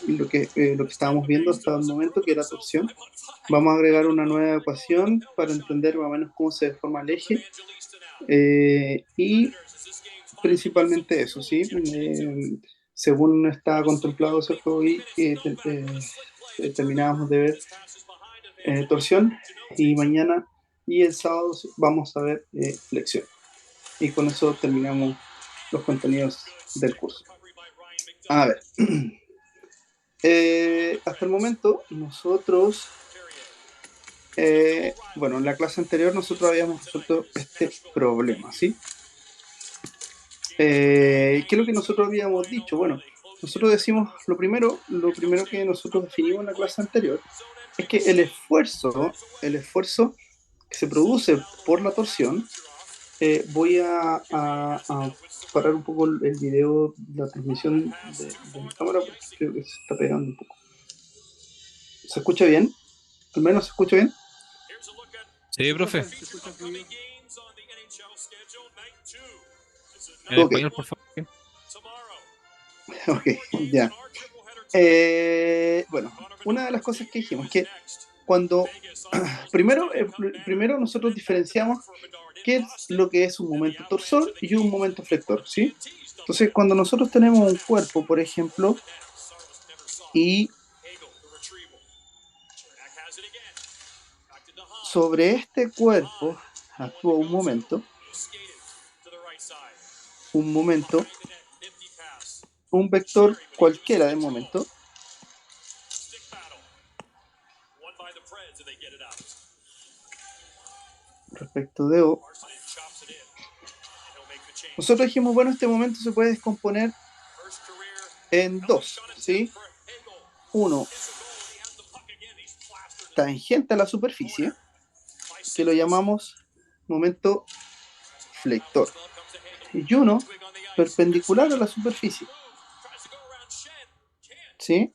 lo que estábamos viendo hasta el momento, que era torsión. Vamos a agregar una nueva ecuación para entender más o menos cómo se deforma el eje, y principalmente eso, ¿sí? Según está contemplado, ¿cierto? Hoy terminábamos de ver torsión, y mañana y el sábado vamos a ver flexión. Y con eso terminamos los contenidos del curso. A ver, hasta el momento nosotros, bueno, en la clase anterior nosotros habíamos resuelto este problema, ¿sí? ¿Qué es lo que nosotros habíamos dicho? Bueno, nosotros decimos, lo primero que nosotros definimos en la clase anterior es que el esfuerzo que se produce por la torsión, voy a parar un poco el video, la transmisión de mi cámara, porque creo que se está pegando un poco. ¿Se escucha bien? ¿Al menos se escucha bien? Sí, profe. Se escucha fluido. En Ok, español, por favor. ok, ya. Bueno, una de las cosas que dijimos es que cuando primero nosotros diferenciamos qué es lo que es un momento torsor y un momento flector, ¿sí? Entonces, cuando nosotros tenemos un cuerpo, por ejemplo, y sobre este cuerpo actúa un momento, un vector cualquiera de momento, respecto de O. Nosotros dijimos, bueno, este momento se puede descomponer en dos, ¿sí? Uno, tangente a la superficie, que lo llamamos momento flector, y uno, perpendicular a la superficie, ¿sí?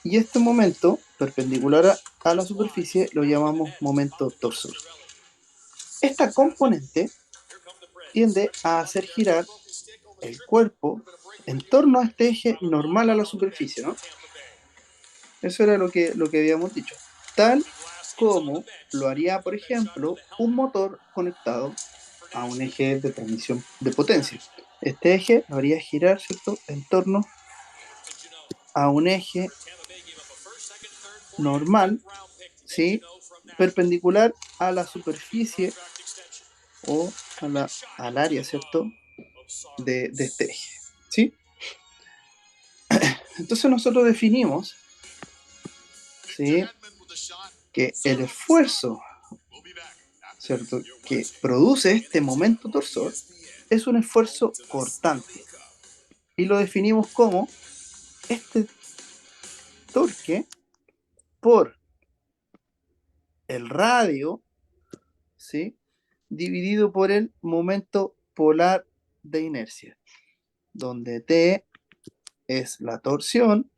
Y este momento, perpendicular a la superficie, lo llamamos momento torsor. Esta componente tiende a hacer girar el cuerpo en torno a este eje normal a la superficie, ¿no? Eso era lo que habíamos dicho. Tal como lo haría, por ejemplo, un motor conectado a un eje de transmisión de potencia. Este eje lo haría girar, ¿cierto?, en torno a un eje normal, ¿sí?, perpendicular a la superficie o al área, ¿cierto?, de este eje, ¿sí? Entonces nosotros definimos, ¿sí?, que el esfuerzo, ¿cierto?, que produce este momento torsor es un esfuerzo cortante. Y lo definimos como este torque por el radio, ¿sí?, dividido por el momento polar de inercia, donde T es la torsión,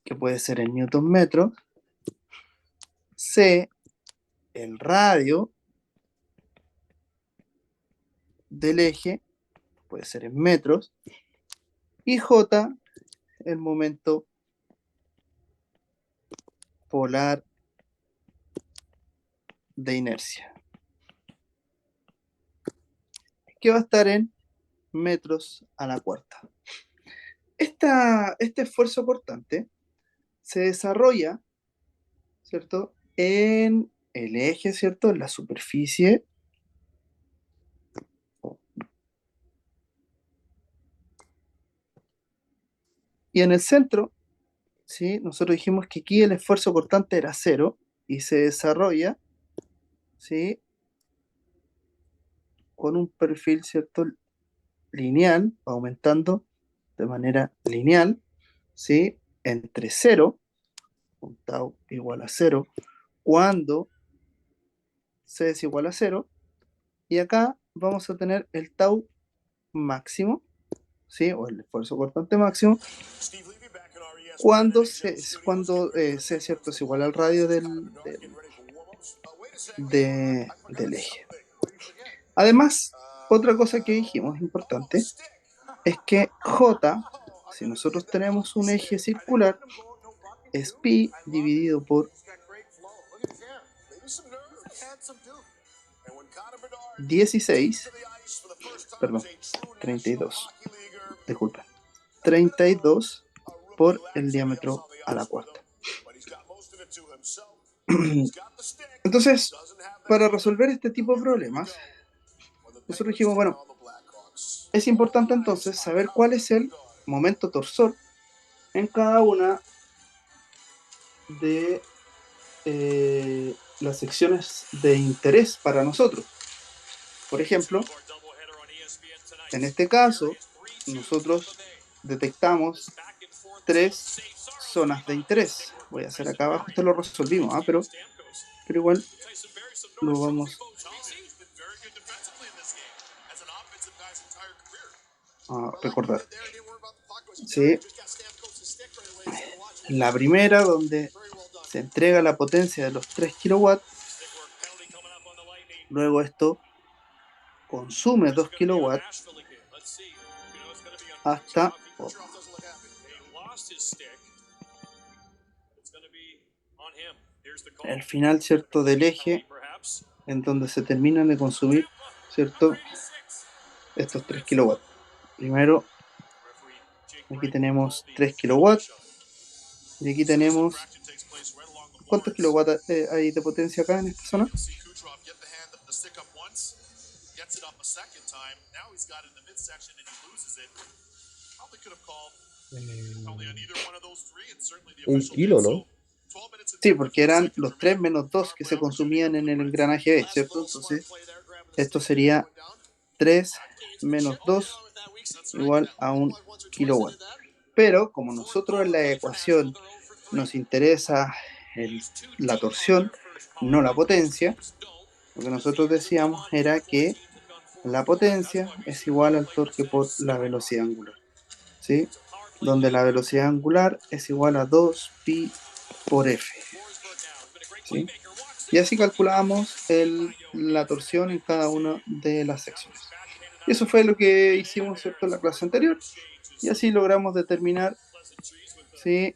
que puede ser en newton metros, C el radio del eje, puede ser en metros, y J el momento polar de inercia, que va a estar en metros a la cuarta. Este esfuerzo cortante se desarrolla, ¿cierto?, en el eje, ¿cierto?, en la superficie, y en el centro, ¿sí? Nosotros dijimos que aquí el esfuerzo cortante era cero y se desarrolla, ¿sí?, con un perfil, ¿cierto?, lineal, aumentando de manera lineal, ¿sí?, entre cero, un tau igual a cero, cuando C es igual a cero, y acá vamos a tener el tau máximo, ¿sí?, o el esfuerzo cortante máximo, cuando C, ¿cierto?, es igual al radio del eje. Además, otra cosa que dijimos importante es que J, si nosotros tenemos un eje circular, es pi dividido por 16, perdón, 32, disculpen, 32 por el diámetro a la cuarta. Entonces, para resolver este tipo de problemas, nosotros dijimos, bueno, es importante entonces saber cuál es el momento torsor en cada una de las secciones de interés para nosotros. Por ejemplo, en este caso, nosotros detectamos 3 zonas de interés. Voy a hacer acá abajo, esto lo resolvimos, pero igual lo vamos a recordar. ¿Sí? La primera, donde se entrega la potencia de los 3 kilowatts, luego esto consume 2 kilowatts hasta el final, ¿cierto?, del eje, en donde se terminan de consumir, ¿cierto?, estos 3 kilowatts. Primero, aquí tenemos 3 kilowatts, y aquí tenemos, ¿cuántos kilowatts hay de potencia acá en esta zona? Un kilo, ¿no? Sí, porque eran los 3 menos 2 que se consumían en el engranaje B, ¿cierto? Entonces, esto sería 3 menos 2 igual a 1 kilowatt. Pero, como nosotros en la ecuación nos interesa la torsión, no la potencia, lo que nosotros decíamos era que la potencia es igual al torque por la velocidad angular, ¿sí? Donde la velocidad angular es igual a 2 pi por f, ¿sí? Y así calculábamos la torsión en cada una de las secciones. Y eso fue lo que hicimos, ¿cierto?, en la clase anterior. Y así logramos determinar, ¿sí?,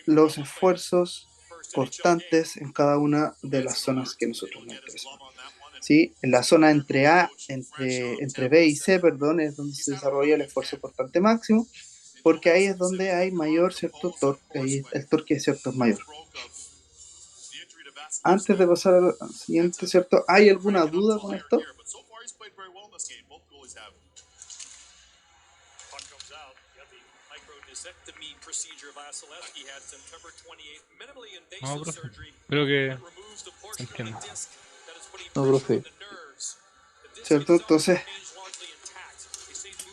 los esfuerzos constantes en cada una de las zonas que nosotros nos interesan. ¿Sí? En la zona entre B y C, perdón, es donde se desarrolla el esfuerzo constante máximo, porque ahí es donde hay mayor, ¿cierto?, torque, ahí el torque, ¿cierto?, es mayor. Antes de pasar al siguiente, ¿cierto?, ¿hay alguna duda con esto? No, profe. Creo que entiendo. No, profe. ¿Cierto? Entonces,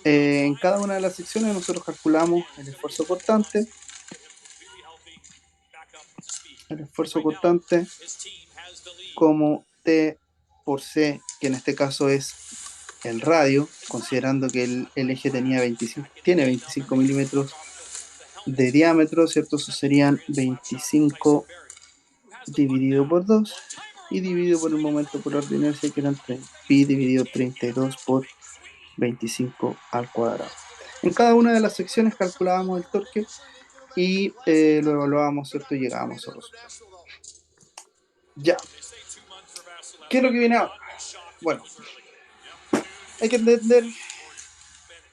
en cada una de las secciones nosotros calculamos el esfuerzo constante como T por C, que en este caso es el radio, considerando que el eje tiene 25 milímetros de diámetro, ¿cierto? Eso serían 25 dividido por 2 y dividido por el momento polar de inercia, que eran pi dividido 32 por 25 al cuadrado. En cada una de las secciones calculábamos el torque y lo evaluábamos, ¿cierto? Y llegábamos a los resultados. Ya. ¿Qué es lo que viene ahora? Bueno, hay que entender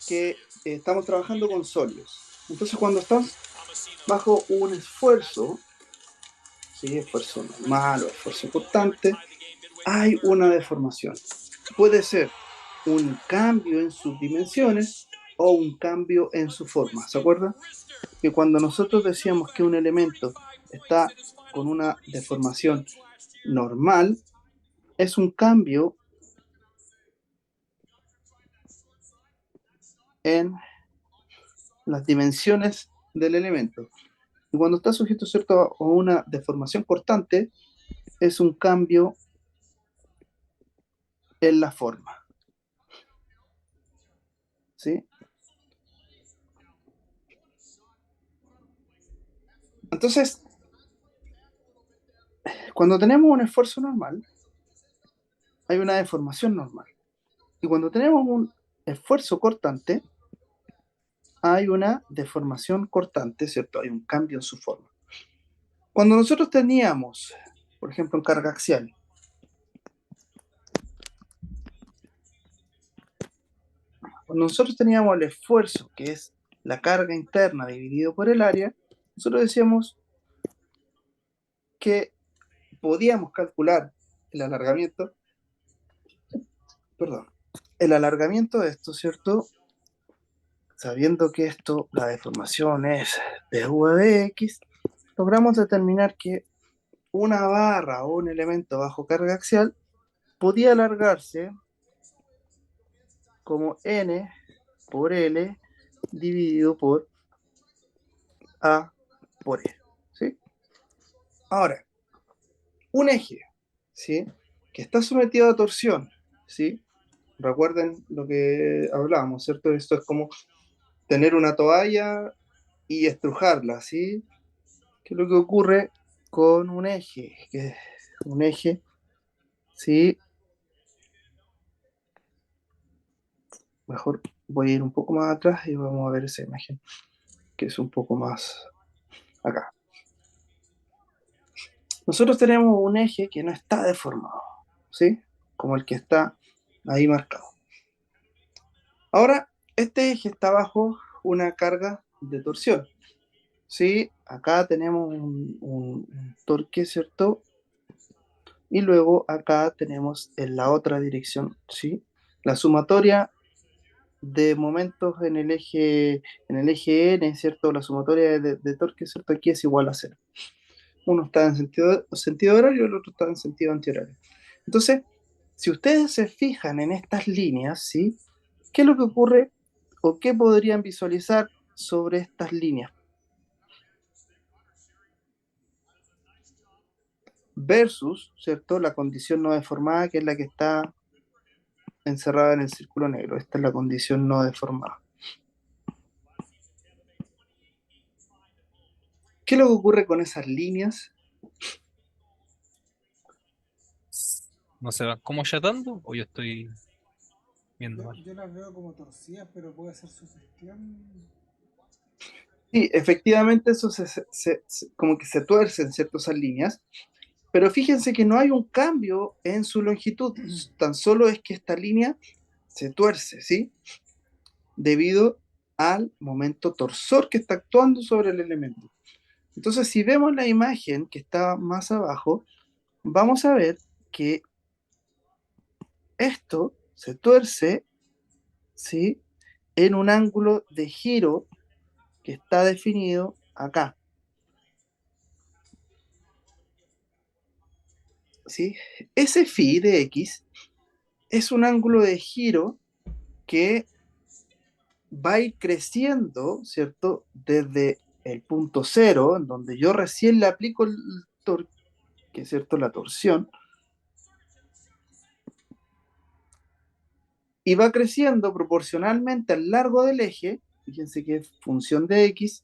que estamos trabajando con sólidos. Entonces, cuando estás bajo un esfuerzo, ¿sí?, esfuerzo normal o esfuerzo constante, hay una deformación. Puede ser un cambio en sus dimensiones o un cambio en su forma. ¿Se acuerdan? Que cuando nosotros decíamos que un elemento está con una deformación normal, es un cambio en las dimensiones del elemento. Y cuando está sujeto, ¿cierto?, a una deformación constante, es un cambio en la forma. ¿Sí? Entonces, cuando tenemos un esfuerzo normal, hay una deformación normal. Y cuando tenemos un esfuerzo cortante, hay una deformación cortante, ¿cierto? Hay un cambio en su forma. Cuando nosotros teníamos, por ejemplo, en carga axial, cuando nosotros teníamos el esfuerzo, que es la carga interna dividido por el área, nosotros decíamos que podíamos calcular el alargamiento, perdón, el alargamiento de esto, ¿cierto? Sabiendo que esto, la deformación es de v de x, logramos determinar que una barra o un elemento bajo carga axial podía alargarse como n por L dividido por A por E. ¿Sí? Ahora, un eje, ¿sí? Que está sometido a torsión, ¿sí? Recuerden lo que hablábamos, ¿cierto? Esto es como tener una toalla y estrujarla, ¿sí? ¿Qué es lo que ocurre con un eje? Que un eje, ¿sí? Mejor voy a ir un poco más atrás y vamos a ver esa imagen, que es un poco más acá. Nosotros tenemos un eje que no está deformado, ¿sí? Como el que está ahí marcado. Ahora, este eje está bajo una carga de torsión, ¿sí? Acá tenemos un torque, ¿cierto? Y luego acá tenemos en la otra dirección, ¿sí? La sumatoria de momentos en el eje N, ¿cierto? La sumatoria de torque, ¿cierto? Aquí es igual a cero. Uno está en sentido horario y el otro está en sentido antihorario. Entonces, si ustedes se fijan en estas líneas, ¿sí? ¿Qué es lo que ocurre o qué podrían visualizar sobre estas líneas? Versus, ¿cierto? La condición no deformada, que es la que está encerrada en el círculo negro. Esta es la condición no deformada. ¿Qué es lo que ocurre con esas líneas? ¿No se va como achatando o yo estoy viendo mal? Yo las veo como torcidas, pero puede ser su gestión. Sí, efectivamente eso como que se tuercen, ¿cierto? Esas líneas, pero fíjense que no hay un cambio en su longitud, tan solo es que esta línea se tuerce, ¿sí? Debido al momento torsor que está actuando sobre el elemento. Entonces, si vemos la imagen que está más abajo, vamos a ver que esto se tuerce, ¿sí? En un ángulo de giro que está definido acá, ¿sí? Ese phi de x es un ángulo de giro que va a ir creciendo, ¿cierto? Desde el punto cero, en donde yo recién le aplico el torque, ¿cierto? La torsión, y va creciendo proporcionalmente al largo del eje, fíjense que es función de x,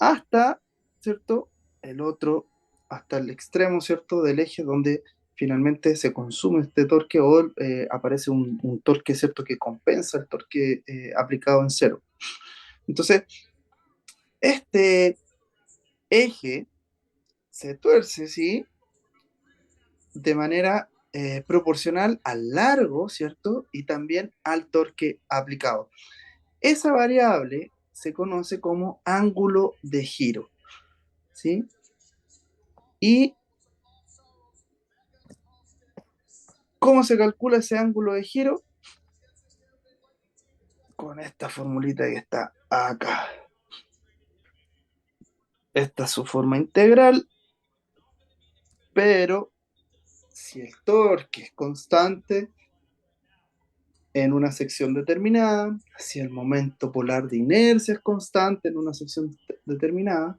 hasta, ¿cierto? El otro, hasta el extremo, ¿cierto? Del eje donde finalmente se consume este torque o aparece un torque, ¿cierto? Que compensa el torque aplicado en cero. Entonces, este eje se tuerce, ¿sí? De manera proporcional al largo, ¿cierto? Y también al torque aplicado. Esa variable se conoce como ángulo de giro, ¿sí? ¿Y cómo se calcula ese ángulo de giro? Con esta formulita que está acá. Esta es su forma integral, pero si el torque es constante en una sección determinada, si el momento polar de inercia es constante en una sección determinada,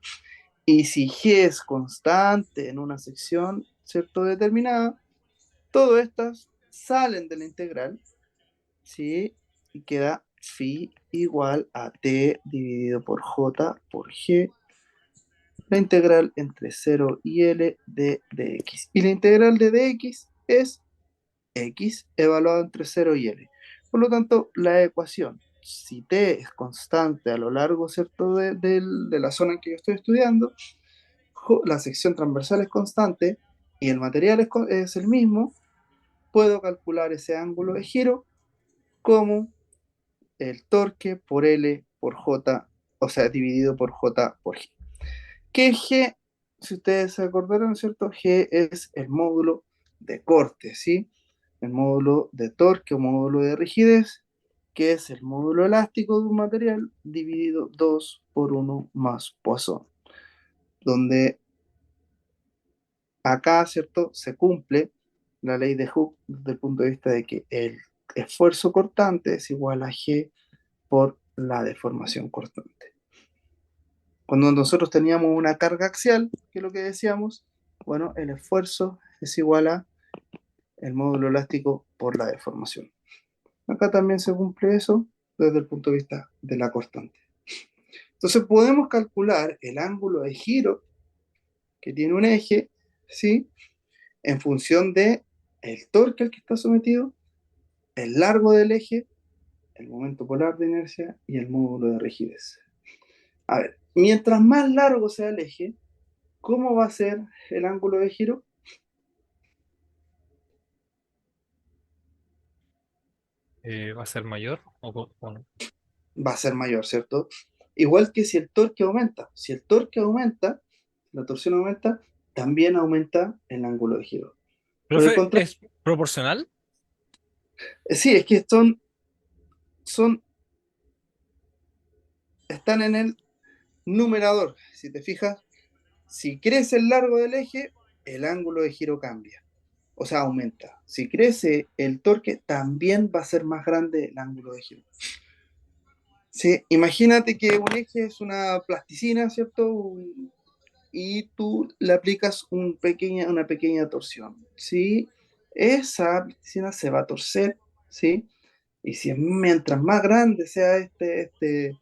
y si G es constante en una sección, ¿cierto? Determinada, todas estas salen de la integral, ¿sí? Y queda phi igual a t dividido por j por g, la integral entre 0 y L de dx. Y la integral de dx es X evaluado entre 0 y L. Por lo tanto, la ecuación, si T es constante a lo largo, ¿cierto?, de la zona en que yo estoy estudiando, la sección transversal es constante y el material es el mismo, puedo calcular ese ángulo de giro como el torque por L por J, o sea, dividido por J por G. ¿Qué es G? Si ustedes se acordaron, ¿cierto? G es el módulo de corte, ¿sí? El módulo de torque o módulo de rigidez, que es el módulo elástico de un material dividido 2 por 1 más Poisson, donde acá, ¿cierto?, se cumple la ley de Hooke desde el punto de vista de que el esfuerzo cortante es igual a G por la deformación cortante. Cuando nosotros teníamos una carga axial, que es lo que decíamos, bueno, el esfuerzo es igual a el módulo elástico por la deformación. Acá también se cumple eso desde el punto de vista de la cortante. Entonces podemos calcular el ángulo de giro que tiene un eje, ¿sí?, en función de el torque al que está sometido, el largo del eje, el momento polar de inercia y el módulo de rigidez. A ver, mientras más largo sea el eje, ¿cómo va a ser el ángulo de giro? ¿Va a ser mayor o no? Va a ser mayor, ¿cierto? Igual que si el torque aumenta. Si el torque aumenta, la torsión aumenta, también aumenta el ángulo de giro. Por el Profe, contrario, ¿es proporcional? sí, es que son, están en el numerador. Si te fijas, si crece el largo del eje, el ángulo de giro cambia. O sea, aumenta. Si crece el torque, también va a ser más grande el ángulo de giro. Sí, imagínate que un eje es una plasticina, ¿cierto? Y tú le aplicas una pequeña torsión, ¿sí? Esa plasticina se va a torcer, ¿sí? Y si mientras más grande sea este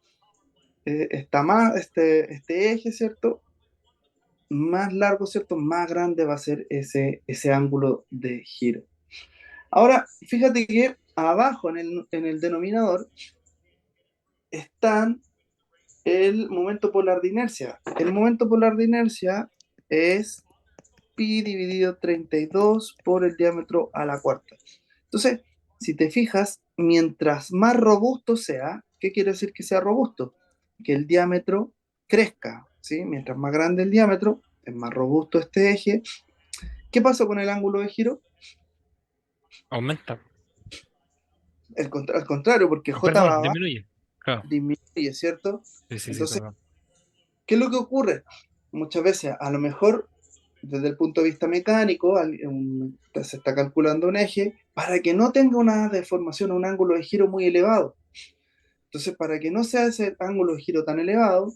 eje, ¿cierto?, más largo, ¿cierto?, más grande va a ser ese ángulo de giro. Ahora, fíjate que abajo en el denominador están el momento polar de inercia. El momento polar de inercia es pi dividido 32 por el diámetro a la cuarta. Entonces, si te fijas, mientras más robusto sea, ¿qué quiere decir que sea robusto? Que el diámetro crezca, ¿sí? Mientras más grande el diámetro, es más robusto este eje. ¿Qué pasa con el ángulo de giro? Aumenta. Al contrario, porque J va Perdón, abajo, disminuye. Claro. disminuye, ¿cierto? Sí, sí, sí, Entonces, perdón. ¿qué es lo que ocurre? Muchas veces, a lo mejor, desde el punto de vista mecánico, se está calculando un eje para que no tenga una deformación o un ángulo de giro muy elevado. Entonces, para que no sea ese ángulo de giro tan elevado,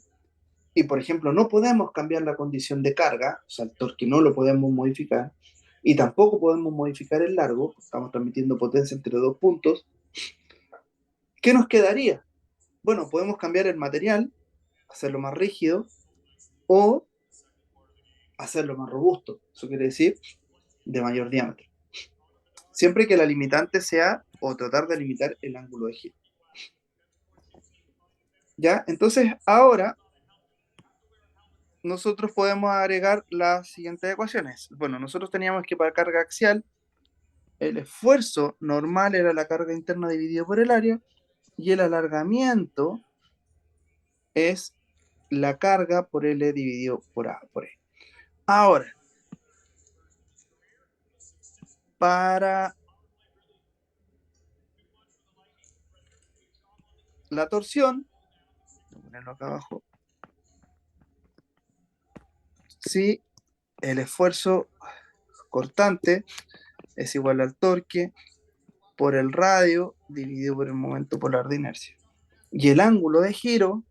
y por ejemplo, no podemos cambiar la condición de carga, o sea, el torque no lo podemos modificar, y tampoco podemos modificar el largo, estamos transmitiendo potencia entre dos puntos, ¿qué nos quedaría? Bueno, podemos cambiar el material, hacerlo más rígido, o hacerlo más robusto. Eso quiere decir de mayor diámetro. Siempre que la limitante sea o tratar de limitar el ángulo de giro. ¿Ya? Entonces, ahora nosotros podemos agregar las siguientes ecuaciones. Bueno, nosotros teníamos que para carga axial, el esfuerzo normal era la carga interna dividido por el área, y el alargamiento es la carga por L dividido por A por E. Ahora, para la torsión, voy a ponerlo acá abajo, si el esfuerzo cortante es igual al torque por el radio dividido por el momento polar de inercia. Y el ángulo de giro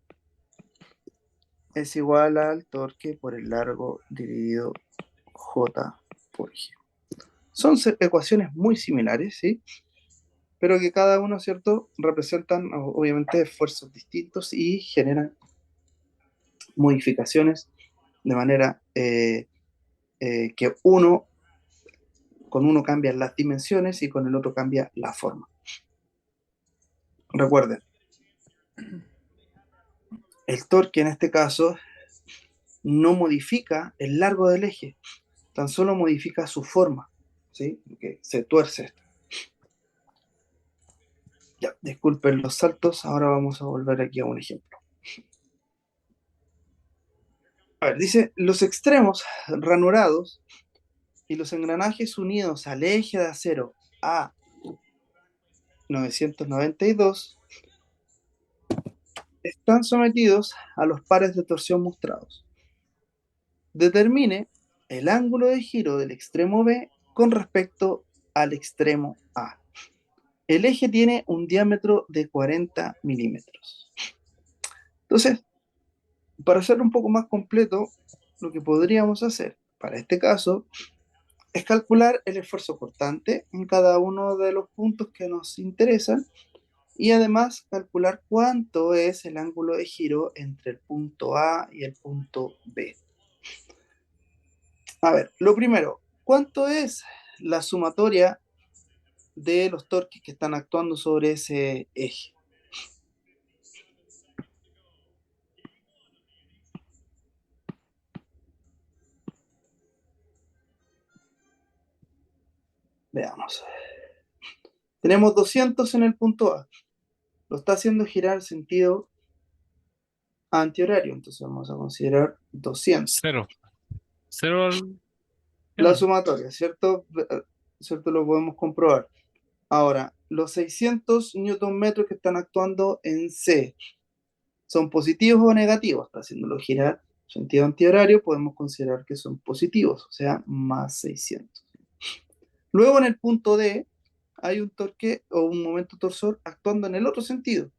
es igual al torque por el largo dividido J por G. Son ecuaciones muy similares, ¿sí? Pero que cada uno, ¿cierto?, representan obviamente esfuerzos distintos y generan modificaciones de manera que uno Con uno cambian las dimensiones y con el otro cambia la forma. Recuerden, el torque en este caso no modifica el largo del eje, tan solo modifica su forma, ¿sí? Que se tuerce esto. Ya, disculpen los saltos, ahora vamos a volver aquí a un ejemplo. A ver, dice, los extremos ranurados y los engranajes unidos al eje de acero A992 están sometidos a los pares de torsión mostrados. Determine el ángulo de giro del extremo B con respecto al extremo A. El eje tiene un diámetro de 40 milímetros. Entonces, para hacerlo un poco más completo, lo que podríamos hacer para este caso es calcular el esfuerzo cortante en cada uno de los puntos que nos interesan y además calcular cuánto es el ángulo de giro entre el punto A y el punto B. A ver, lo primero, ¿cuánto es la sumatoria de los torques que están actuando sobre ese eje? Veamos. Tenemos 200 en el punto A. Lo está haciendo girar en sentido antihorario, entonces vamos a considerar 200. Cero. Cero al... La sumatoria, ¿cierto? ¿Cierto? Lo podemos comprobar. Ahora, los 600 newton metros que están actuando en C, ¿son positivos o negativos? Está haciéndolo girar en sentido antihorario, podemos considerar que son positivos, o sea, más 600. Luego en el punto D hay un torque o un momento torsor actuando en el otro sentido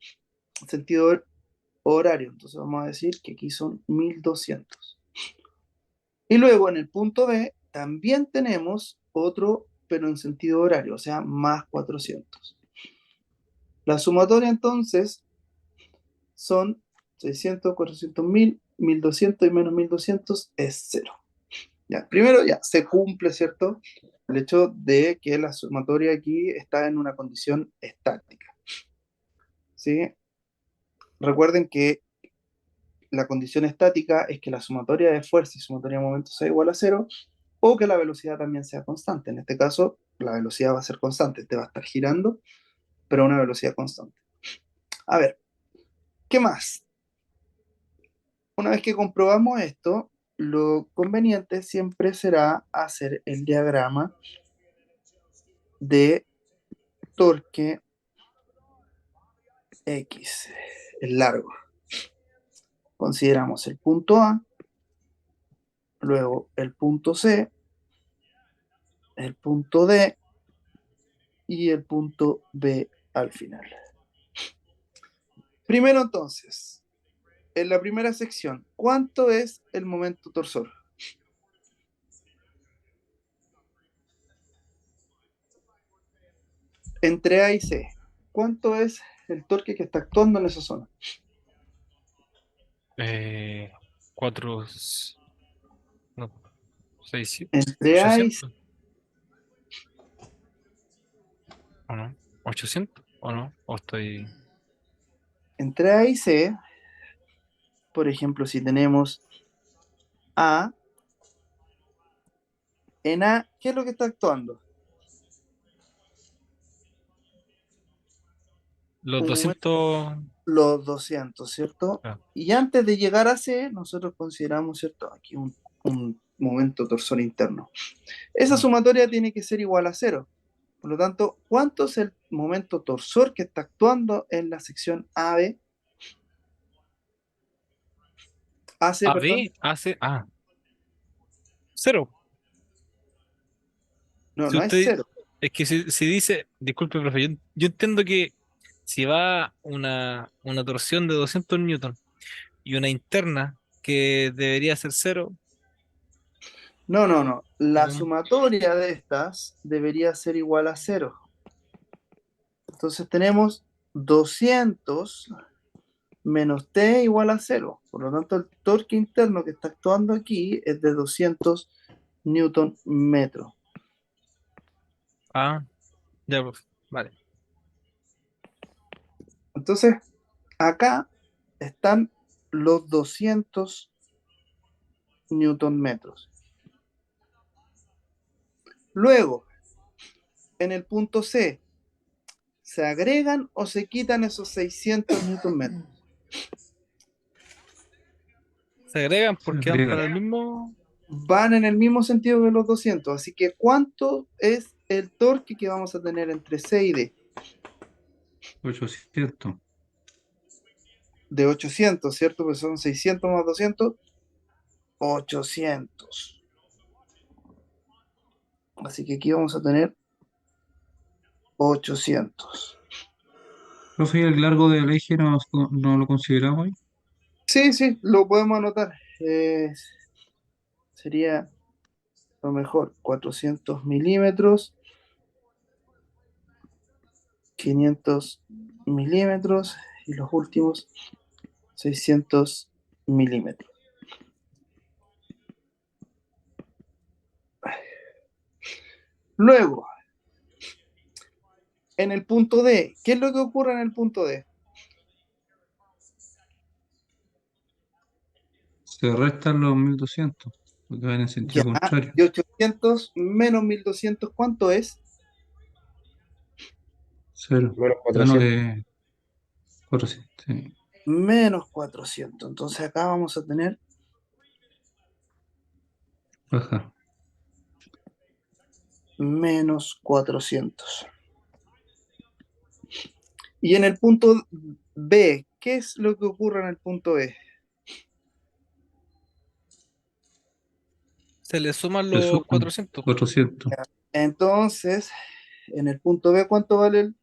horario. Entonces vamos a decir que aquí son 1200. Y luego en el punto B también tenemos otro, pero en sentido horario, o sea, más 400. La sumatoria entonces son 600, 400, 1000, 1200 y menos 1200 es 0. Ya, primero ya se cumple, ¿cierto? El hecho de que la sumatoria aquí está en una condición estática. ¿Sí? Recuerden que la condición estática es que la sumatoria de fuerza y sumatoria de momento sea igual a 0, o que la velocidad también sea constante. En este caso, la velocidad va a ser constante, te va a estar girando, pero a una velocidad constante. A ver, ¿qué más? Una vez que comprobamos esto, lo conveniente siempre será hacer el diagrama de torque X, el largo. Consideramos el punto A, luego el punto C, el punto D y el punto B al final. Primero entonces, en la primera sección, ¿cuánto es el momento torsor? Entre A y C, ¿cuánto es el torque que está actuando en esa zona? 4... No, 600, Entre A y C, 800. ¿O no? ¿800? ¿O no? ¿O estoy...? entre A y C, por ejemplo, si tenemos A, en A, ¿qué es lo que está actuando? Los Un momento, 200... los 200, ¿cierto? Ah, Y antes de llegar a C, nosotros consideramos, ¿cierto? Aquí un momento torsor interno. Esa ah. sumatoria tiene que ser igual a 0. Por lo tanto, ¿cuánto es el momento torsor que está actuando en la sección AB? AC, perdón. AB hace... Ah, cero. No, Si no es usted... 0. Es que si dice... Disculpe, profe, yo entiendo que si va una torsión de 200 newton y una interna que debería ser cero, No, no, no. ¿o La cómo? sumatoria de estas debería ser igual a 0. Entonces tenemos 200 menos T igual a 0. Por lo tanto, el torque interno que está actuando aquí es de 200 newton metro. Ah, ya, profe. Vale. Entonces, acá están los 200 newton metros. Luego, en el punto C, ¿se agregan o se quitan esos 600 newton metros? Se agregan Se porque van para agrega. el mismo. Van en el mismo sentido que los 200. Así que, ¿cuánto es el torque que vamos a tener entre C y D? 800. De 800, ¿cierto? Pues son 600 más 200, 800. Así que aquí vamos a tener 800. Profe, ¿y el largo del eje no lo consideramos ahí? Sí, sí, lo podemos anotar. Sería lo mejor 400 milímetros, 500 milímetros y los últimos 600 milímetros. Luego, en el punto D, ¿qué es lo que ocurre en el punto D? Se restan los 1200, porque van en Ya, sentido contrario. y 800 menos 1200, ¿cuánto es? Cero. Menos Ah, no, 400. 400. Sí. Menos 400. Entonces acá vamos a tener Baja. menos 400. Y en el punto B, ¿qué es lo que ocurre en el punto B? Se le suman Se los suman 400. 400. Entonces, en el punto B, ¿cuánto vale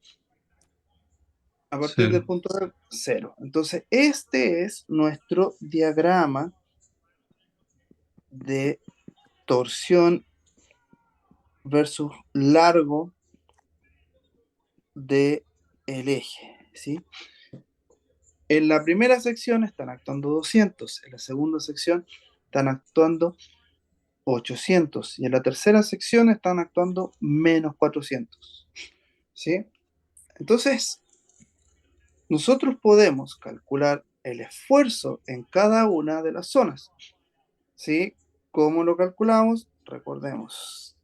a partir del Cero. punto B? Cero. Entonces, este es nuestro diagrama de torsión versus largo del eje, ¿sí? En la primera sección están actuando 200, en la segunda sección están actuando 800 y en la tercera sección están actuando menos 400, ¿sí? Entonces, nosotros podemos calcular el esfuerzo en cada una de las zonas, ¿sí? ¿Cómo lo calculamos? Recordemos,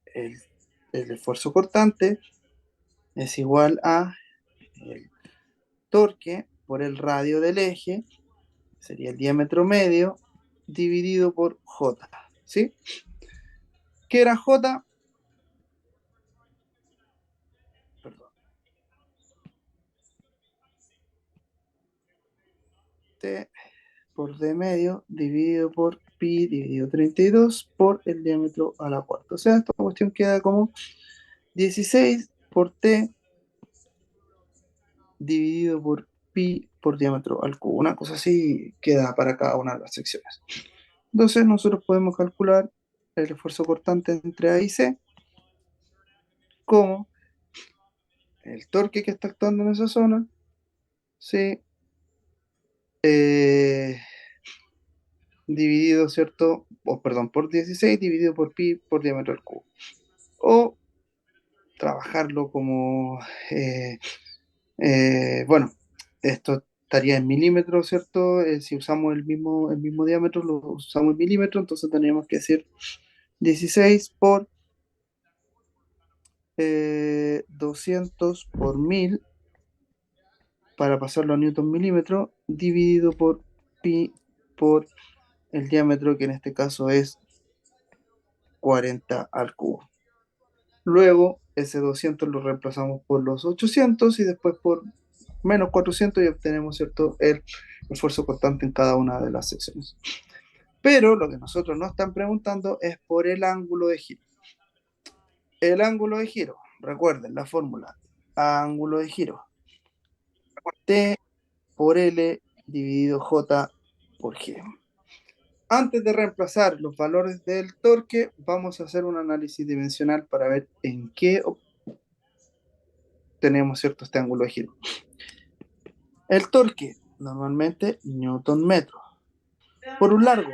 el, el esfuerzo cortante es igual a el torque por el radio del eje, sería el diámetro medio, dividido por J, ¿sí? ¿Qué era J? Perdón. T por D medio dividido por pi dividido 32 por el diámetro a la cuarta. O sea, esta cuestión queda como 16 por T dividido por pi por diámetro al cubo. Una cosa así queda para cada una de las secciones. Entonces nosotros podemos calcular el esfuerzo cortante entre A y C como el torque que está actuando en esa zona, ¿sí? Dividido, ¿cierto? O perdón, por 16 dividido por pi por diámetro al cubo. O trabajarlo como, bueno, esto estaría en milímetros, ¿cierto? Si usamos el mismo diámetro, lo usamos en milímetros, entonces tendríamos que decir 16 por 200 por 1000 para pasarlo a newton milímetro, dividido por pi por el diámetro, que en este caso es 40 al cubo. Luego, ese 200 lo reemplazamos por los 800 y después por menos 400 y obtenemos, ¿cierto?, el esfuerzo constante en cada una de las secciones. Pero lo que nosotros nos están preguntando es por el ángulo de giro. El ángulo de giro, recuerden la fórmula, ángulo de giro, T por L dividido J por G. Antes de reemplazar los valores del torque, vamos a hacer un análisis dimensional para ver en qué tenemos, ¿cierto?, este ángulo de giro. El torque, normalmente newton metro, por un largo,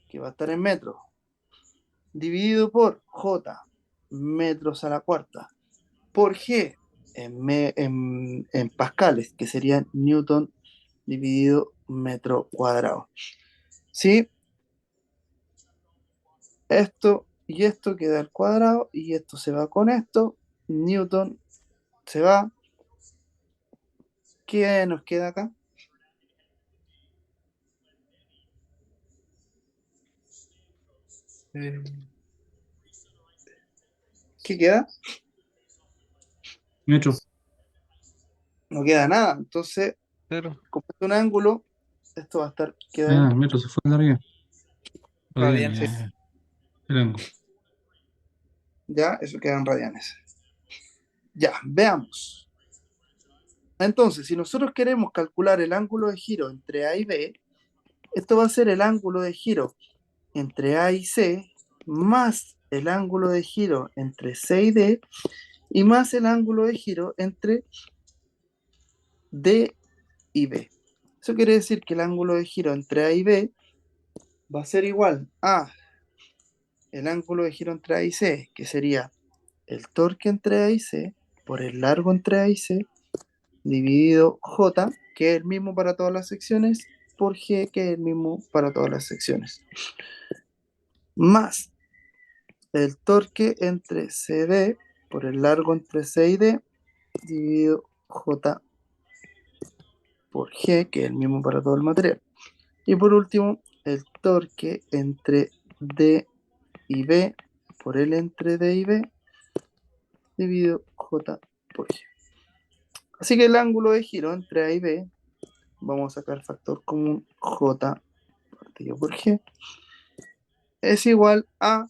que va a estar en metros, dividido por J, metros a la cuarta por G en pascales, que serían Newton dividido metro cuadrado. ¿Sí? Esto y esto queda al cuadrado y esto se va con esto. Newton se va. ¿Qué nos queda acá? Eh, ¿Qué queda? Metro. No queda nada. Entonces, Cero. como es un ángulo, esto va a estar, queda Ah, en el metro se fue de arriba. Radianes, Radianes. ya, ya. El ángulo. ya, eso queda en radianes. Ya, veamos. Entonces, si nosotros queremos calcular el ángulo de giro entre A y B, esto va a ser el ángulo de giro entre A y C, más el ángulo de giro entre C y D, y más el ángulo de giro entre D y B. Eso quiere decir que el ángulo de giro entre A y B va a ser igual a el ángulo de giro entre A y C, que sería el torque entre A y C por el largo entre A y C, dividido J, que es el mismo para todas las secciones, por G, que es el mismo para todas las secciones. Más el torque entre CD por el largo entre C y D, dividido J por G, que es el mismo para todo el material. Y por último, el torque entre D y B por L entre D y B, dividido J por G. Así que el ángulo de giro entre A y B, vamos a sacar el factor común J partido por G, es igual a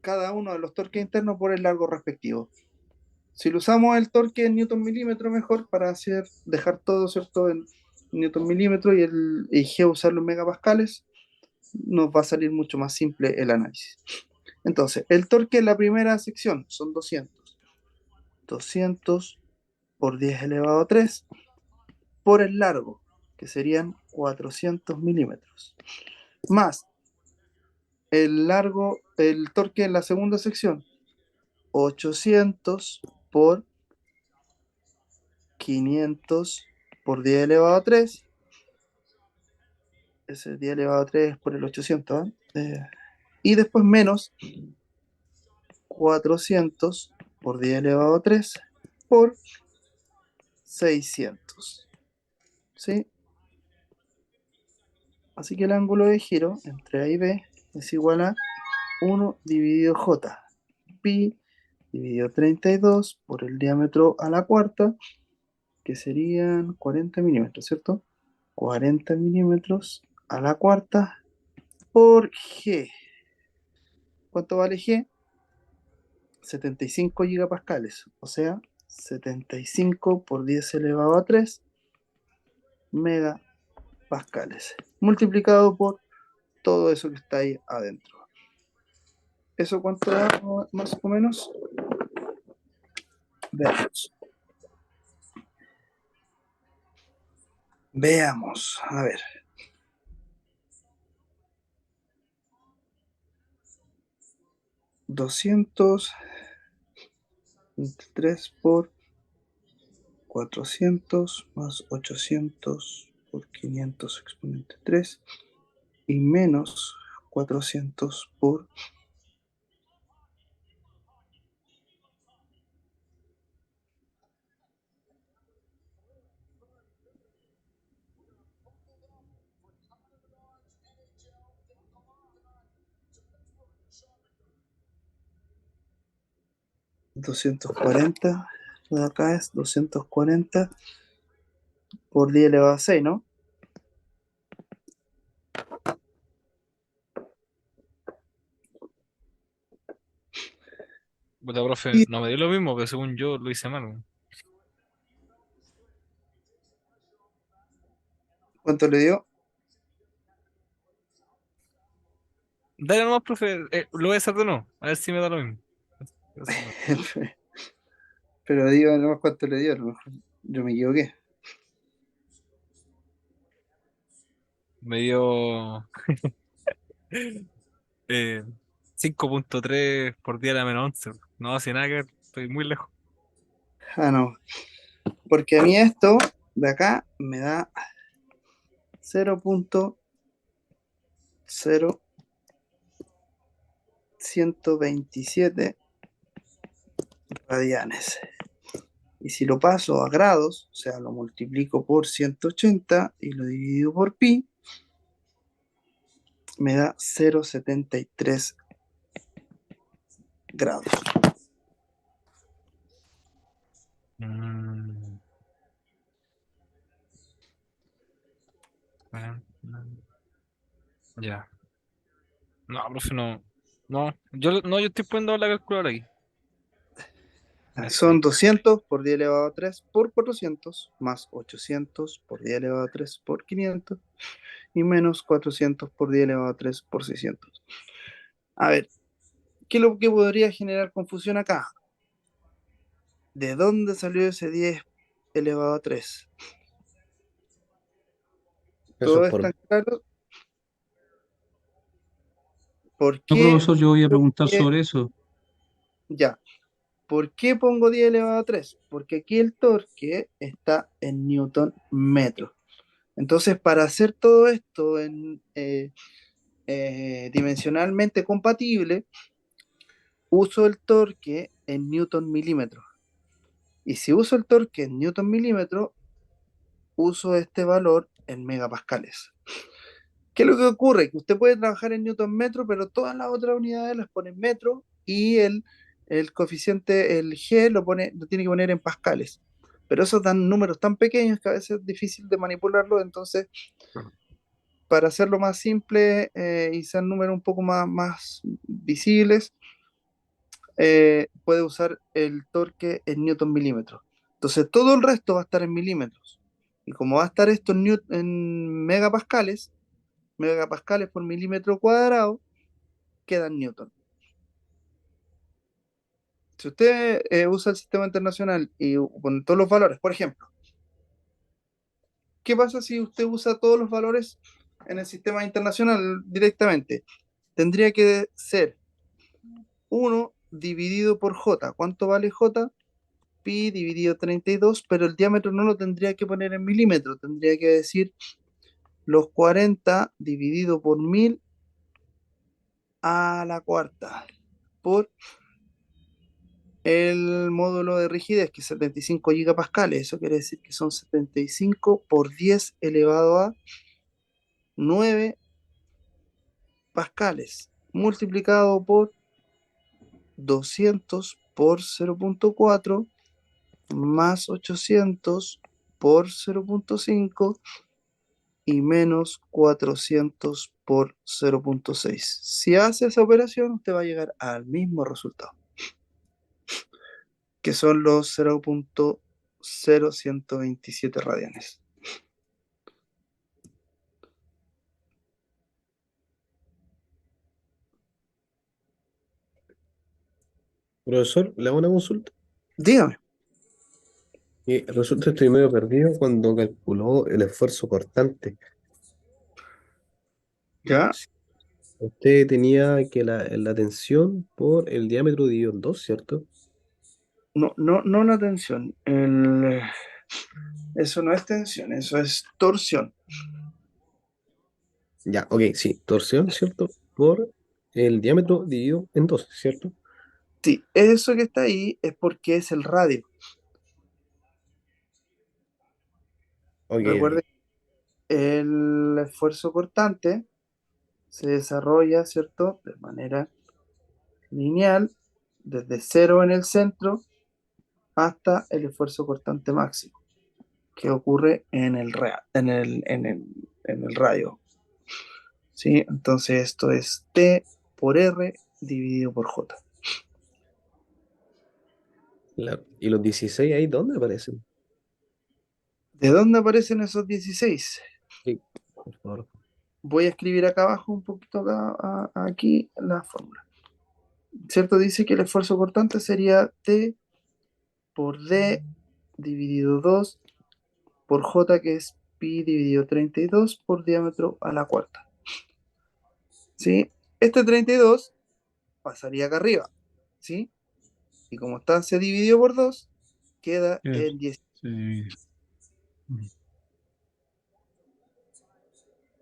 cada uno de los torques internos por el largo respectivo. Si lo usamos el torque en newton milímetro mejor para dejar todo, ¿cierto?, en newton milímetro y G usarlo en megapascales, nos va a salir mucho más simple el análisis. Entonces, el torque en la primera sección son 200. 200 por 10 elevado a 3 por el largo, que serían 400 milímetros. Más el torque en la segunda sección, 800 por 500 por 10 elevado a 3. Ese 10 elevado a 3 por el 800. Y después menos 400 por 10 elevado a 3 por 600. ¿Sí? Así que el ángulo de giro entre A y B es igual a 1 dividido J. Pi dividido 32 por el diámetro a la cuarta, que serían 40 milímetros, ¿cierto? 40 milímetros a la cuarta por G. ¿Cuánto vale G? 75 gigapascales, o sea, 75 por 10 elevado a 3 megapascales, multiplicado por todo eso que está ahí adentro. ¿Eso cuánto da más o menos? Veamos. Veamos, a ver. 203 por 400 más 800 por 500 exponente 3 y menos 400 por 240. Lo de acá es 240 por 10 elevado a 6, ¿no? Puta, profe, ¿Y no me dio lo mismo, pero según yo lo hice mal, weón. cuánto le dio? Dale nomás, profe, lo voy a hacer de nuevo, a ver si me da lo mismo. Voy a hacer de nuevo. Pero digo nomás cuánto le dio, a lo mejor yo me equivoqué. Me dio eh, 5.3 por 10 a la menos 11. No hace nada que ver, estoy muy lejos. Ah, no. Porque a mí esto de acá me da 0.0127 radianes. Y si lo paso a grados, o sea, lo multiplico por 180 y lo divido por pi, me da 0.73 grados. Mm, ya. No, profe, no. No, yo estoy poniendo la calculadora aquí. Son Esto. 200 por 10 elevado a 3 por 400, más 800 por 10 elevado a 3 por 500, y menos 400 por 10 elevado a 3 por 600. A ver, ¿qué es lo que podría generar confusión acá? ¿De dónde salió ese 10 elevado a 3? Eso es ¿Todo es por tan claro? ¿Por No, qué? profesor, yo voy a ¿Por preguntar qué? sobre eso. Ya. ¿Por qué pongo 10 elevado a 3? Porque aquí el torque está en newton metro. Entonces, para hacer todo esto dimensionalmente compatible, uso el torque en newton milímetro. Y si uso el torque en newton milímetro, uso este valor en megapascales. ¿Qué es lo que ocurre? Que usted puede trabajar en newton metro, pero todas las otras unidades las pone en metro y el coeficiente, el G, lo tiene que poner en pascales. Pero esos dan números tan pequeños que a veces es difícil de manipularlo, entonces para hacerlo más simple y sean números un poco más visibles, puede usar el torque en newton milímetros. Entonces todo el resto va a estar en milímetros. Y como va a estar esto en megapascales por milímetro cuadrado, queda en newton. Si usted usa el sistema internacional y pone todos los valores, por ejemplo, ¿qué pasa si usted usa todos los valores en el sistema internacional directamente? Tendría que ser 1 dividido por J. ¿Cuánto vale J? Pi dividido 32, pero el diámetro no lo tendría que poner en milímetros, tendría que decir los 40 dividido por 1000 a la cuarta, por el módulo de rigidez, que es 75 gigapascales. Eso quiere decir que son 75 por 10 elevado a 9 pascales, multiplicado por 200 por 0.4 más 800 por 0.5 y menos 400 por 0.6. Si hace esa operación, usted va a llegar al mismo resultado, que son los 0.0127 radianes. profesor, le hago una consulta. Dígame. Y resulta que estoy medio perdido cuando calculó el esfuerzo cortante. ¿Ya? Usted tenía que la tensión por el diámetro dividido en dos, ¿cierto? No la tensión. Eso no es tensión, eso es torsión. Ya, ok, sí, torsión, ¿cierto? Por el diámetro dividido en dos, ¿cierto? Sí, eso que está ahí es porque es el radio. Ok, Recuerde, ok. el esfuerzo cortante se desarrolla, ¿cierto? De manera lineal, desde cero en el centro hasta el esfuerzo cortante máximo, que ocurre en el radio. ¿Sí? Entonces esto es T por R dividido por J. ¿Y los 16 ahí dónde aparecen? ¿De dónde aparecen esos 16? Sí, por favor. Voy a escribir acá abajo un poquito aquí la fórmula. ¿Cierto? Dice que el esfuerzo cortante sería T por D dividido 2 por J, que es pi dividido 32 por diámetro a la cuarta. ¿Sí? Este 32 pasaría acá arriba, ¿sí? Y como está, se dividió por 2, queda Claro, en 10. se divide. Mm.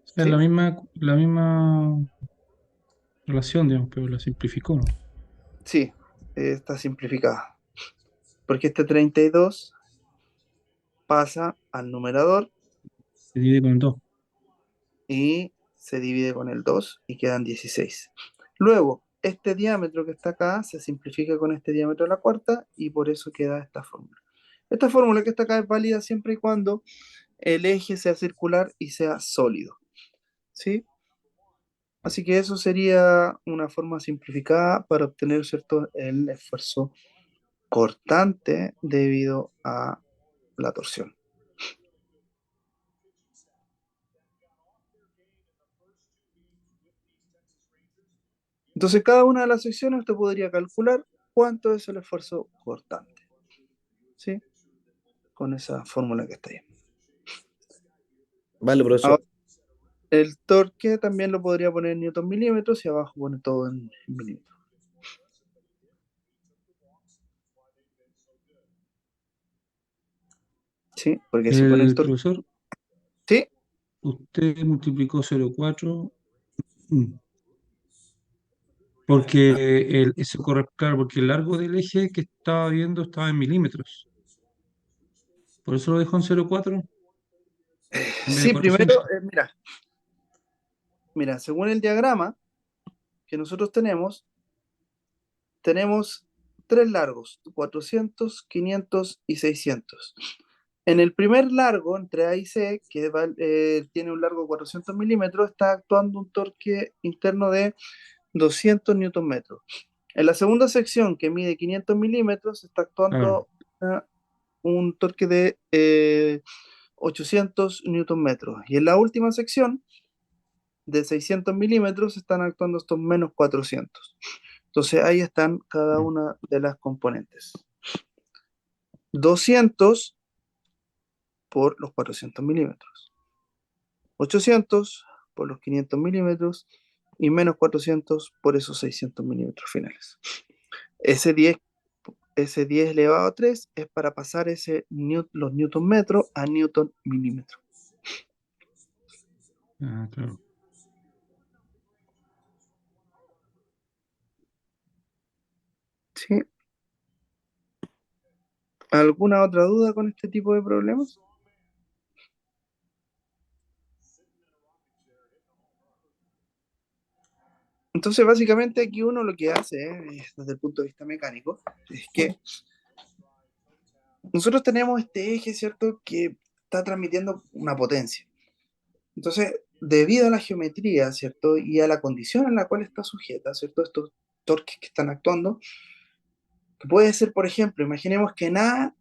O sea, es ¿Sí? la misma relación, digamos, pero la simplificó, ¿no? Sí, está simplificada. Porque este 32 pasa al numerador Se divide con 2. y se divide con el 2 y quedan 16. Luego, este diámetro que está acá se simplifica con este diámetro de la cuarta y por eso queda esta fórmula. Esta fórmula que está acá es válida siempre y cuando el eje sea circular y sea sólido, ¿sí? Así que eso sería una forma simplificada para obtener, ¿cierto?, el esfuerzo cortante debido a la torsión. Entonces, cada una de las secciones usted podría calcular cuánto es el esfuerzo cortante, ¿sí? Con esa fórmula que está ahí. Vale, profesor. Ahora, el torque también lo podría poner en newton milímetros y abajo pone todo en milímetros. ¿Sí? Porque si pone el El torque, profesor, ¿sí? usted multiplicó 0,4. mm, Porque eso claro, porque el largo del eje que estaba viendo estaba en milímetros. Por eso lo dejó en 0,4 en vez de Sí, primero, 400. mira, según el diagrama que nosotros tenemos tres largos, 400, 500 y 600. En el primer largo, entre A y C, que tiene un largo de 400 milímetros, está actuando un torque interno de 200 newton metros. En la segunda sección, que mide 500 milímetros, está Claro. actuando un torque de 800 newton metros. Y en la última sección, de 600 milímetros, están actuando estos menos 400. Entonces ahí están cada Mm. una de las componentes. 200 por los 400 milímetros. 800 por los 500 milímetros y menos 400 por esos 600 milímetros finales. Ese 10, ese 10 elevado a 3 es para pasar los newton metro a newton milímetro. Ah, claro. ¿Sí? ¿Alguna otra duda con este tipo de problemas? Entonces, básicamente aquí uno lo que hace, desde el punto de vista mecánico, es que nosotros tenemos este eje, ¿cierto?, que está transmitiendo una potencia. Entonces, debido a la geometría, ¿cierto? Y a la condición en la cual está sujeta, ¿cierto? Estos torques que están actuando, que puede ser, por ejemplo, imaginemos que en A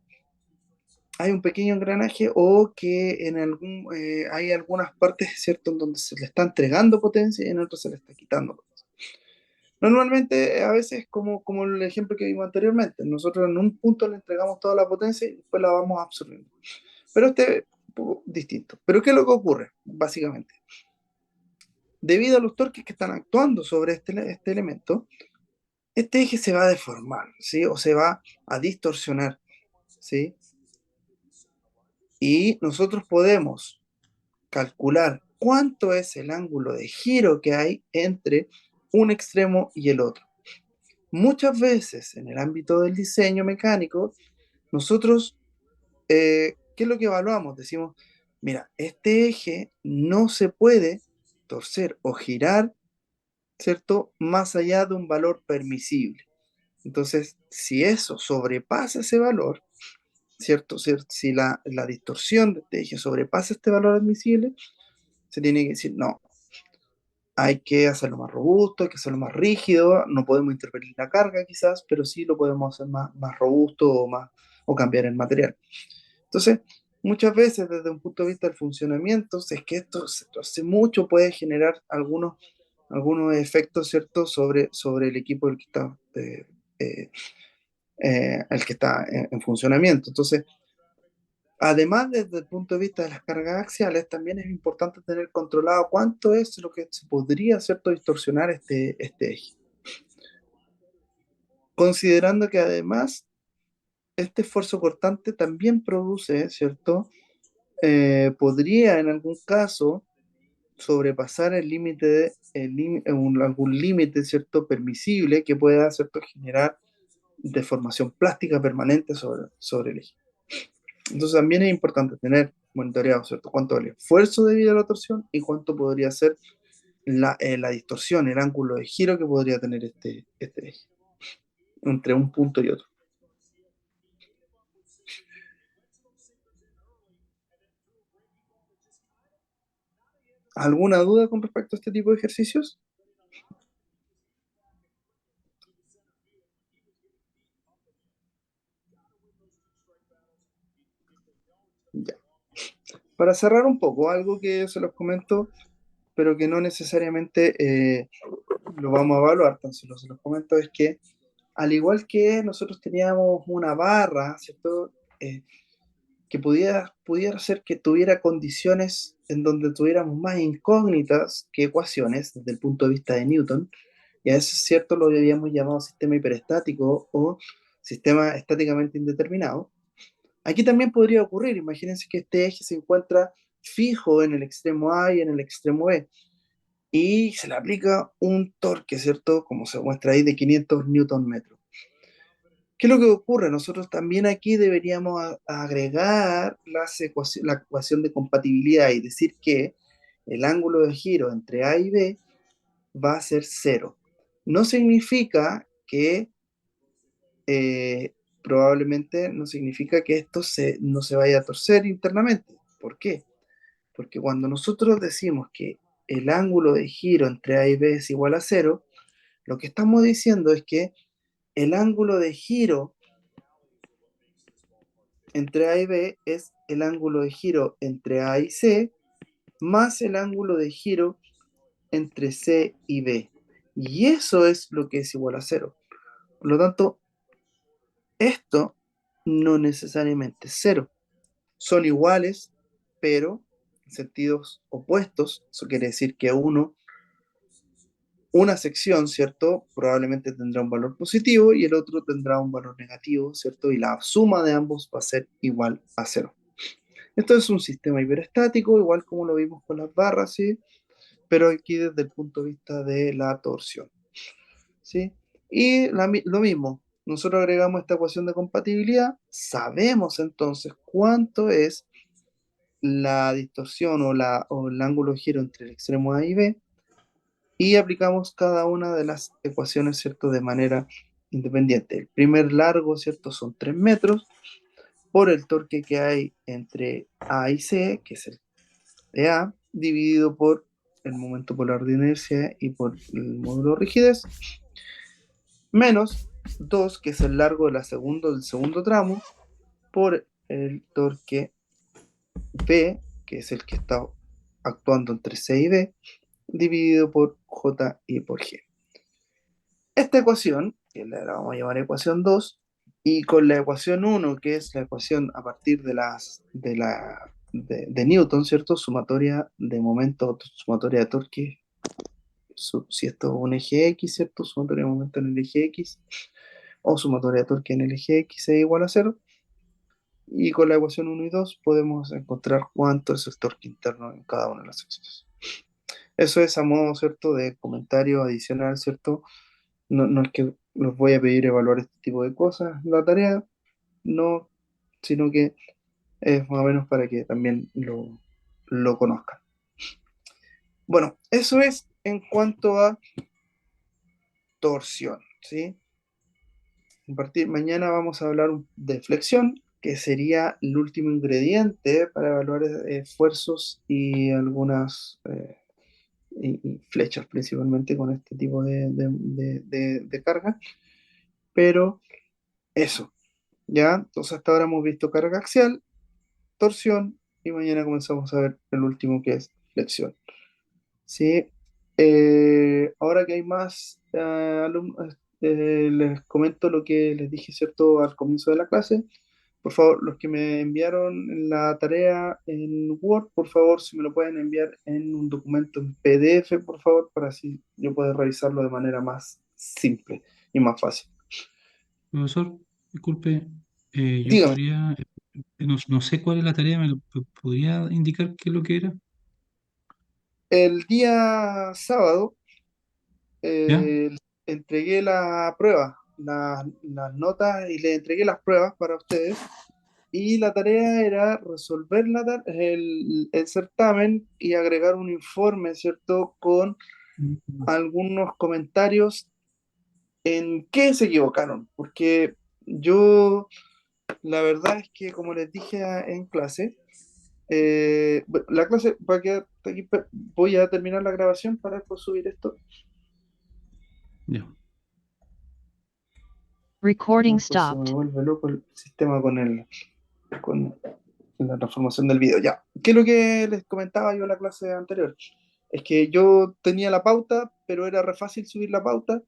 hay un pequeño engranaje o que hay algunas partes, ¿cierto?, en donde se le está entregando potencia y en otras se le está quitando potencia. Normalmente, a veces, como el ejemplo que vimos anteriormente, nosotros en un punto le entregamos toda la potencia y después la vamos absorbiendo. Pero este es un poco distinto. ¿Pero qué es lo que ocurre, básicamente? Debido a los torques que están actuando sobre este elemento, este eje se va a deformar, ¿sí? O se va a distorsionar, ¿sí? Y nosotros podemos calcular cuánto es el ángulo de giro que hay entre un extremo y el otro. Muchas veces en el ámbito del diseño mecánico, nosotros, ¿qué es lo que evaluamos? Decimos, mira, este eje no se puede torcer o girar, ¿cierto?, más allá de un valor permisible. Entonces, si eso sobrepasa ese valor, ¿cierto? Si la distorsión de este eje sobrepasa este valor admisible, se tiene que decir, no, hay que hacerlo más robusto, hay que hacerlo más rígido, no podemos intervenir la carga quizás, pero sí lo podemos hacer más robusto o cambiar el material. Entonces, muchas veces desde un punto de vista del funcionamiento, si es que esto se torce mucho, puede generar algunos efectos, ¿cierto?, sobre el equipo del que está, eh, el que está en funcionamiento. Entonces, además, desde el punto de vista de las cargas axiales, también es importante tener controlado cuánto es lo que se podría, ¿cierto?, distorsionar este eje. considerando que además este esfuerzo cortante también produce, ¿cierto? Podría en algún caso sobrepasar el límite, algún límite, ¿cierto? Permisible que pueda, ¿cierto? Generar deformación plástica permanente sobre el eje. Entonces también es importante tener monitoreado, ¿cierto? Cuánto es el esfuerzo debido a la torsión y cuánto podría ser la distorsión, el ángulo de giro que podría tener este eje entre un punto y otro. ¿Alguna duda con respecto a este tipo de ejercicios? Ya. Para cerrar un poco, algo que se los comento, pero que no necesariamente lo vamos a evaluar, tan solo se los comento, es que al igual que nosotros teníamos una barra, ¿cierto? Que pudiera ser que tuviera condiciones en donde tuviéramos más incógnitas que ecuaciones desde el punto de vista de Newton, y a eso es cierto, lo habíamos llamado sistema hiperestático o sistema estáticamente indeterminado. Aquí también podría ocurrir, imagínense que este eje se encuentra fijo en el extremo A y en el extremo B, y se le aplica un torque, ¿cierto? Como se muestra ahí, de 500 newton metros. ¿Qué es lo que ocurre? Nosotros también aquí deberíamos agregar la ecuación de compatibilidad y decir que el ángulo de giro entre A y B va a ser cero. No significa que, probablemente no significa que esto no se vaya a torcer internamente. ¿Por qué? Porque cuando nosotros decimos que el ángulo de giro entre A y B es igual a cero, lo que estamos diciendo es que el ángulo de giro entre A y B es el ángulo de giro entre A y C más el ángulo de giro entre C y B. Y eso es lo que es igual a cero. Por lo tanto, esto no necesariamente es cero. Son iguales, pero en sentidos opuestos. Eso quiere decir que una sección, ¿cierto? Probablemente tendrá un valor positivo y el otro tendrá un valor negativo, ¿cierto? Y la suma de ambos va a ser igual a cero. Esto es un sistema hiperestático, igual como lo vimos con las barras, ¿sí? Pero aquí desde el punto de vista de la torsión, ¿sí? Y lo mismo, nosotros agregamos esta ecuación de compatibilidad, sabemos entonces cuánto es la distorsión o el ángulo de giro entre el extremo A y B, y aplicamos cada una de las ecuaciones, ¿cierto? De manera independiente. El primer largo, ¿cierto? Son 3 metros por el torque que hay entre A y C, que es el de A, dividido por el momento polar de inercia y por el módulo de rigidez, menos 2, que es el largo del segundo tramo, por el torque B, que es el que está actuando entre C y D, dividido por J y por G. Esta ecuación, que la vamos a llamar ecuación 2, y con la ecuación 1, que es la ecuación a partir de Newton, ¿cierto? Sumatoria de momento, sumatoria de torque, si esto es un eje X, ¿cierto? Sumatoria de momento en el eje X, o sumatoria de torque en el eje X es igual a 0. Y con la ecuación 1 y 2 podemos encontrar cuánto es el torque interno en cada una de las secciones. Eso es a modo, ¿cierto?, de comentario adicional, ¿cierto? No es que los voy a pedir evaluar este tipo de cosas, la tarea, no, sino que es más o menos para que también lo conozcan. Bueno, eso es en cuanto a torsión, ¿sí? Mañana vamos a hablar de flexión, que sería el último ingrediente para evaluar esfuerzos y algunas y flechas, principalmente con este tipo de carga. Pero eso, ¿ya? Entonces hasta ahora hemos visto carga axial, torsión, y mañana comenzamos a ver el último, que es flexión. ¿Sí? Ahora que hay más alumnos, les comento lo que les dije, ¿cierto?, al comienzo de la clase. Por favor, los que me enviaron la tarea en Word, por favor, si me lo pueden enviar en un documento en PDF, por favor, para así yo poder revisarlo de manera más simple y más fácil. Profesor, disculpe, yo Dígame, podría, no sé cuál es la tarea, podría indicar qué es lo que era? el día sábado ¿Ya? eh, entregué la prueba, las notas y le entregué las pruebas para ustedes. Y la tarea era resolver el certamen y agregar un informe, ¿cierto? Con Mm, algunos comentarios en qué se equivocaron. Porque yo, la verdad es que, como les dije en clase, la clase va a quedar aquí, voy a terminar la grabación para después subir esto. ya. Recording Después se me stopped. vuelve loco el sistema con la transformación del video. Ya, ¿qué es lo que les comentaba yo en la clase anterior? Es que yo tenía la pauta, pero era re fácil subir la pauta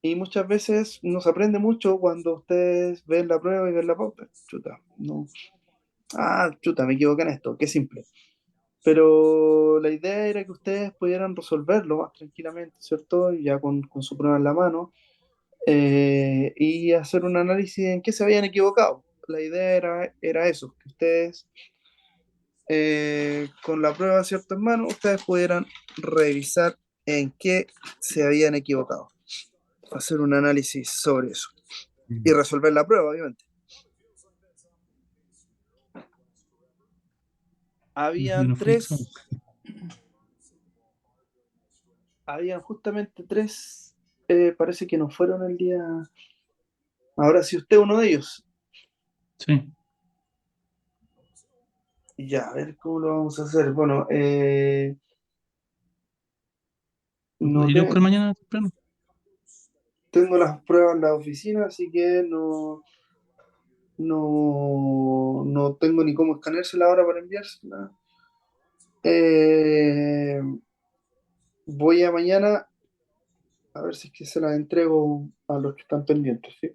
y muchas veces no se aprende mucho cuando ustedes ven la prueba y ven la pauta. Chuta, no. Ah, chuta, me equivoqué en esto, qué simple. Pero la idea era que ustedes pudieran resolverlo más tranquilamente, ¿cierto? Ya con su prueba en la mano y hacer un análisis en qué se habían equivocado. La idea era eso, que ustedes con la prueba, ¿cierto, en mano, ustedes pudieran revisar en qué se habían equivocado, hacer un análisis sobre eso y Mm. resolver la prueba, obviamente. Yo Habían no fui al examen. tres, habían justamente tres, parece que no fueron el día. Ahora, si usted es uno de ellos, Sí. ya, a ver cómo lo vamos a hacer. Bueno, ¿Lo no podría ir a buscar te- mañana temprano? tengo las pruebas en la oficina, así que no tengo ni cómo escaneársela ahora para enviársela. Eh, voy a mañana a ver si es que se las entrego a los que están pendientes, ¿sí?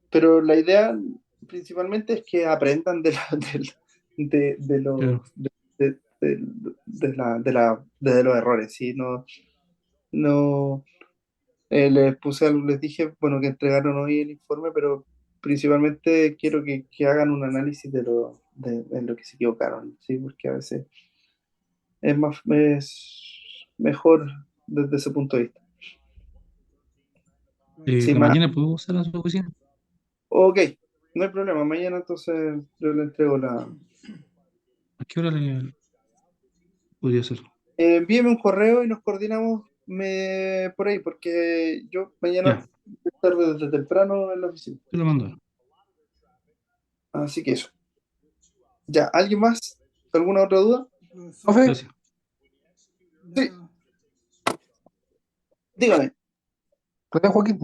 Pero la idea principalmente es que aprendan de los Claro. de los errores, ¿sí? No les dije, bueno, que entregaron hoy el informe, pero principalmente quiero que hagan un análisis de lo que se equivocaron, ¿sí? Porque a veces es mejor desde ese punto de vista. Sí, ¿Para mañana puedo usar a su oficina? ok, no hay problema. Mañana entonces yo le entrego la. ¿A qué hora le podría hacer? Envíeme un correo y nos coordinamos por ahí, porque yo mañana Ya, tarde desde temprano en la oficina. te lo mando ahora. Así que eso. Ya, ¿alguien más? ¿Alguna otra duda? Profesor, Profe, Gracias. Sí, ya, dígame. profe Joaquín,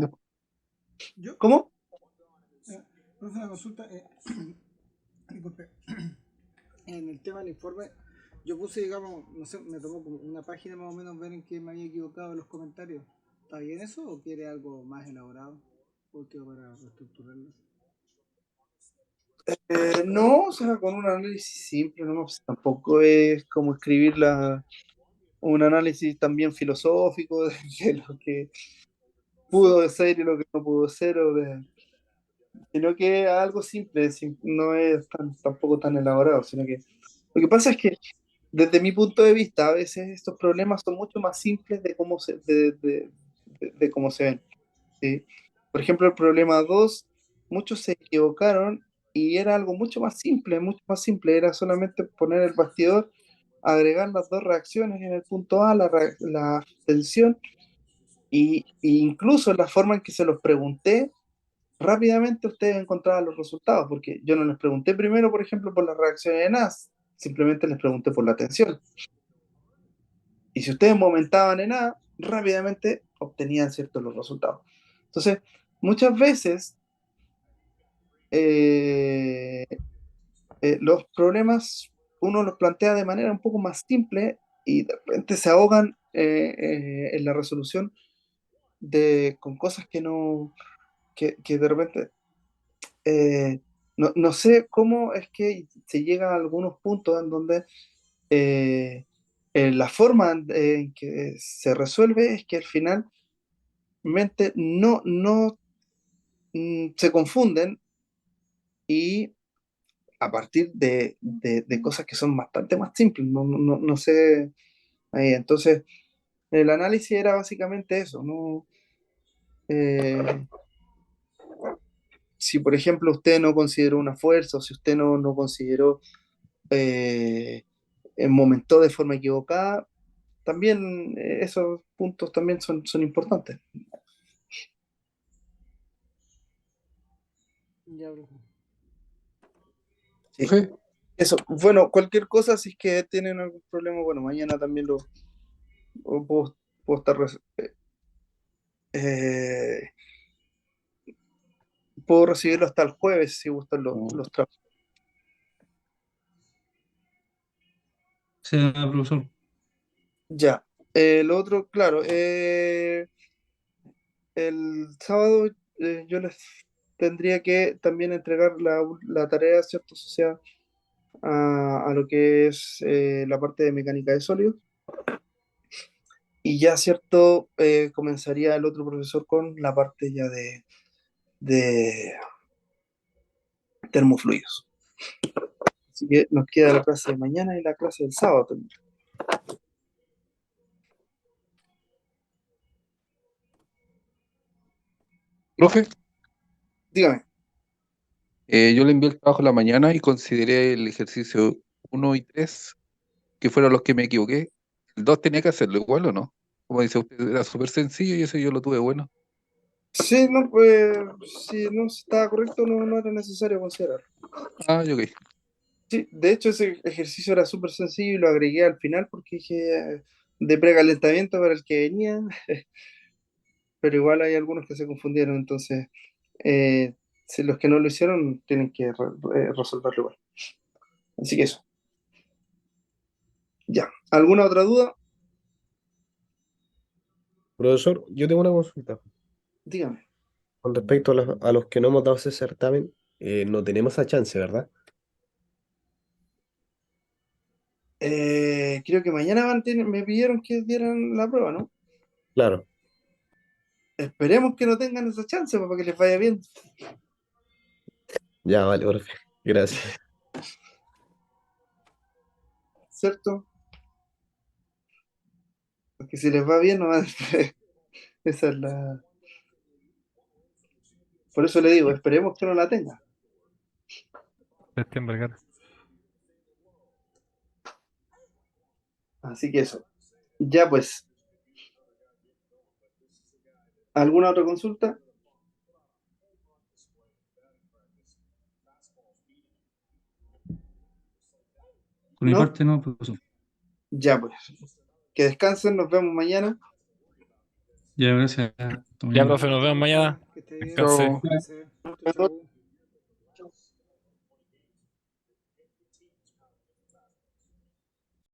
yo, ¿Cómo? profe, una consulta, disculpe, en el tema del informe, yo puse, digamos, no sé, me tomó como una página más o menos ver en qué me había equivocado en los comentarios. ¿Está bien eso o quiere algo más elaborado? Último para reestructurarlo. No, o sea, con un análisis simple, no, pues, tampoco es como escribir un análisis también filosófico de lo que Sí, pudo ser y lo que no pudo ser, sino que algo simple, no es tampoco tan elaborado, sino que lo que pasa es que desde mi punto de vista, a veces estos problemas son mucho más simples de cómo se ven, ¿sí? Por ejemplo, el problema 2 muchos se equivocaron y era algo mucho más simple, era solamente poner el bastidor, agregar las dos reacciones en el punto A, la tensión, y incluso en la forma en que se los pregunté, rápidamente ustedes encontraban los resultados, porque yo no les pregunté primero, por ejemplo, por las reacciones en A, simplemente les pregunté por la tensión. Y si ustedes momentaban en A, rápidamente obtenían ciertos los resultados. Entonces, muchas veces eh, los problemas uno los plantea de manera un poco más simple y de repente se ahogan en la resolución con cosas que de repente no sé cómo es que se llega a algunos puntos en donde la forma en que se resuelve es que al final mente no se confunden y a partir de cosas que son bastante más simples, no sé. Entonces, el análisis era básicamente eso, ¿no? Eh, si por ejemplo usted no consideró una fuerza o si usted no consideró, eh, momentó de forma equivocada, también esos puntos también son importantes. Ya, profe. Sí. Profe, Eso, bueno, cualquier cosa, si es que tienen algún problema, bueno, mañana también o puedo estar, eh, puedo recibirlo hasta el jueves si gustan los trabajos. Sí, profesor. Ya. Lo otro, claro, el sábado yo les tendría que también entregar la tarea, ¿cierto? O sea, a lo que es la parte de mecánica de sólidos. Y ya, ¿cierto? Comenzaría el otro profesor con la parte ya de termofluidos. Así que nos queda la clase de mañana y la clase del sábado también. Profe, Dígame. yo le envié el trabajo en la mañana y consideré el ejercicio 1 y 3 que fueron los que me equivoqué. ¿El 2 tenía que hacerlo igual o no? Como dice usted, era súper sencillo y ese yo lo tuve bueno. Sí, no, pues si no estaba correcto, no era necesario considerarlo. Ah, yo ok. Sí, de hecho ese ejercicio era súper sencillo y lo agregué al final porque dije de precalentamiento para el que venía, pero igual hay algunos que se confundieron, entonces eh, si los que no lo hicieron tienen que resolverlo igual. Así que eso, ya. ¿Alguna otra duda? profesor, yo tengo una consulta. Dígame. Con respecto a los que no hemos dado ese certamen, no tenemos esa chance, ¿verdad? Creo que mañana me pidieron que dieran la prueba, ¿no? Claro. Esperemos que no tengan esa chance para que les vaya bien, Ya, vale, profe. Gracias. ¿cierto? Porque si les va bien, no van a... Esa es la... Por eso le digo, esperemos que no la tengan. Septiembre, claro. Así que eso. Ya pues, ¿alguna otra consulta? Por mi ¿No? parte, no, profesor. Ya pues. Que descansen, nos vemos mañana. Ya, gracias. Hasta Ya, mañana. profe, nos vemos mañana. Que esté bien. Descanse. Chao. Cuídense. Chau, chau.